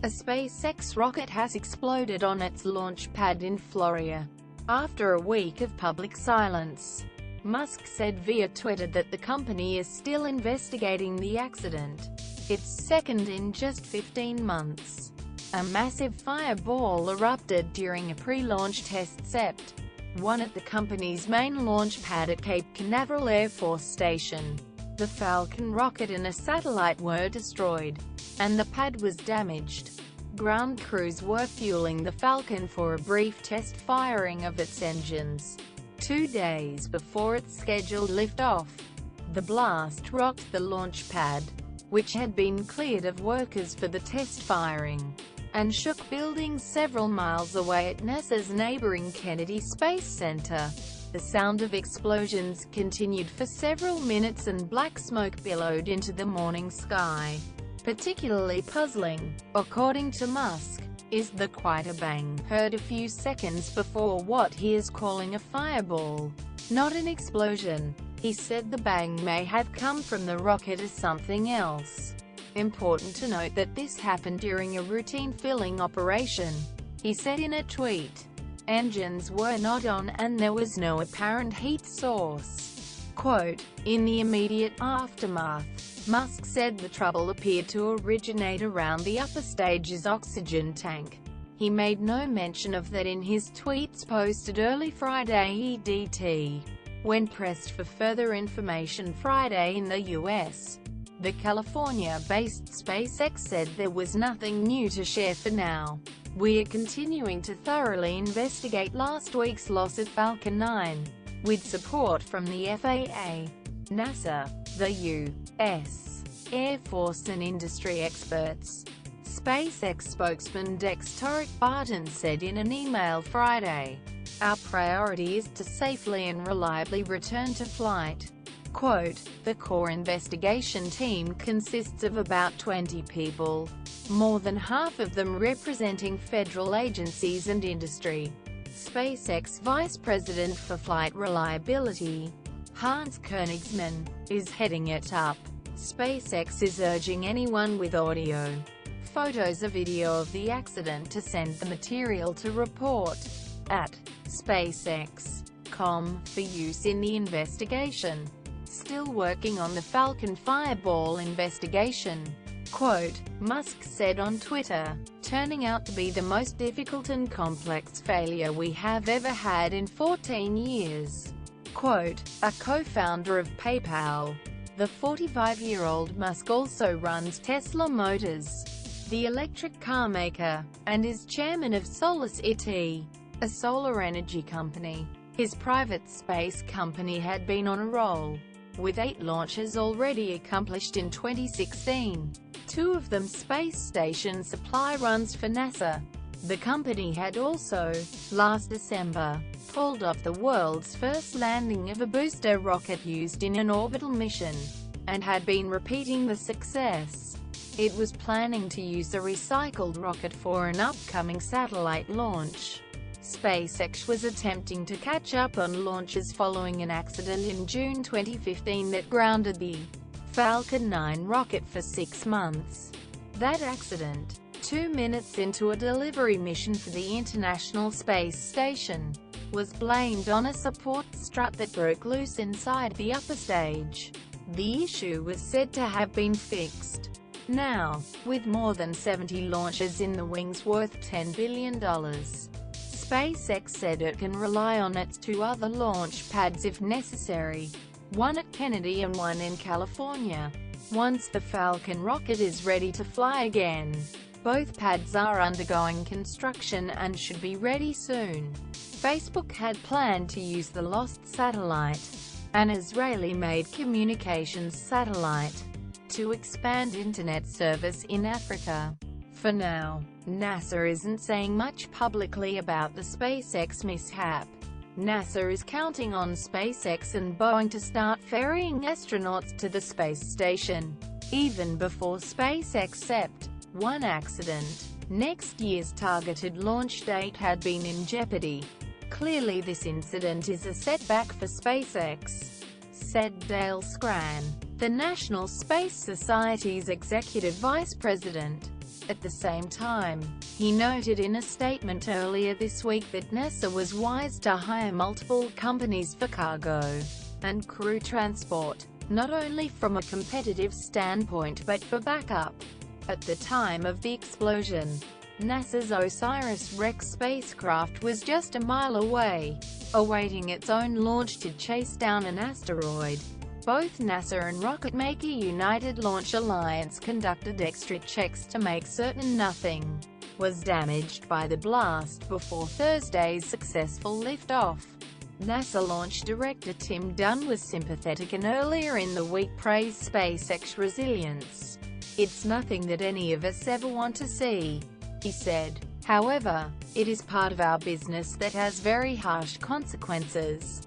A SpaceX rocket has exploded on its launch pad in Florida. After a week of public silence, Musk said via Twitter that the company is still investigating the accident. Its second in just 15 months. A massive fireball erupted during a pre-launch test set, one at the company's main launch pad at Cape Canaveral Air Force Station. The Falcon rocket and a satellite were destroyed, and the pad was damaged. Ground crews were fueling the Falcon for a brief test firing of its engines 2 days before its scheduled liftoff. The blast rocked the launch pad, which had been cleared of workers for the test firing, and shook buildings several miles away at NASA's neighboring Kennedy Space Center. The sound of explosions continued for several minutes and black smoke billowed into the morning sky. Particularly puzzling, according to Musk, is the quite a bang heard a few seconds before what he is calling a fireball, not an explosion. He said the bang may have come from the rocket or something else. Important to note that this happened during a routine filling operation, he said in a tweet. Engines were not on and there was no apparent heat source. Quote, in the immediate aftermath, Musk said the trouble appeared to originate around the upper stage's oxygen tank. He made no mention of that in his tweets posted early Friday EDT. When pressed for further information Friday in the U.S., the California-based SpaceX said there was nothing new to share for now. "We are continuing to thoroughly investigate last week's loss at Falcon 9, with support from the FAA, NASA, the U.S. Air Force and industry experts," SpaceX spokesman Dextoric Barton said in an email Friday. "Our priority is to safely and reliably return to flight." Quote, the core investigation team consists of about 20 people, more than half of them representing federal agencies and industry. SpaceX Vice President for Flight Reliability, Hans Koenigsmann, is heading it up. SpaceX is urging anyone with audio, photos or video of the accident to send the material to report at SpaceX.com for use in the investigation. Still working on the Falcon fireball investigation. Quote, Musk said on Twitter, turning out to be the most difficult and complex failure we have ever had in 14 years. Quote, a co-founder of PayPal, the 45-year-old Musk also runs Tesla Motors, the electric car maker, and is chairman of SolarCity, a solar energy company. His private space company had been on a roll, with 8 launches already accomplished in 2016. 2 of them space station supply runs for NASA. The company had also, last December, pulled off the world's first landing of a booster rocket used in an orbital mission, and had been repeating the success. It was planning to use a recycled rocket for an upcoming satellite launch. SpaceX was attempting to catch up on launches following an accident in June 2015 that grounded the Falcon 9 rocket for 6 months. That accident, 2 minutes into a delivery mission for the International Space Station, was blamed on a support strut that broke loose inside the upper stage. The issue was said to have been fixed. Now, with more than 70 launches in the wings worth $10 billion, SpaceX said it can rely on its 2 other launch pads if necessary, one at Kennedy and one in California, once the Falcon rocket is ready to fly again. Both pads are undergoing construction and should be ready soon. Facebook had planned to use the lost satellite, an Israeli-made communications satellite, to expand internet service in Africa. For now, NASA isn't saying much publicly about the SpaceX mishap. NASA is counting on SpaceX and Boeing to start ferrying astronauts to the space station, even before SpaceX one accident. Next year's targeted launch date had been in jeopardy. Clearly this incident is a setback for SpaceX, said Dale Scran, the National Space Society's executive vice president. At the same time, he noted in a statement earlier this week that NASA was wise to hire multiple companies for cargo and crew transport, not only from a competitive standpoint but for backup. At the time of the explosion, NASA's OSIRIS-REx spacecraft was just a mile away, awaiting its own launch to chase down an asteroid. Both NASA and rocket maker United Launch Alliance conducted extra checks to make certain nothing was damaged by the blast before Thursday's successful liftoff. NASA launch director Tim Dunn was sympathetic and earlier in the week praised SpaceX's resilience. "It's nothing that any of us ever want to see," he said. "However, it is part of our business that has very harsh consequences.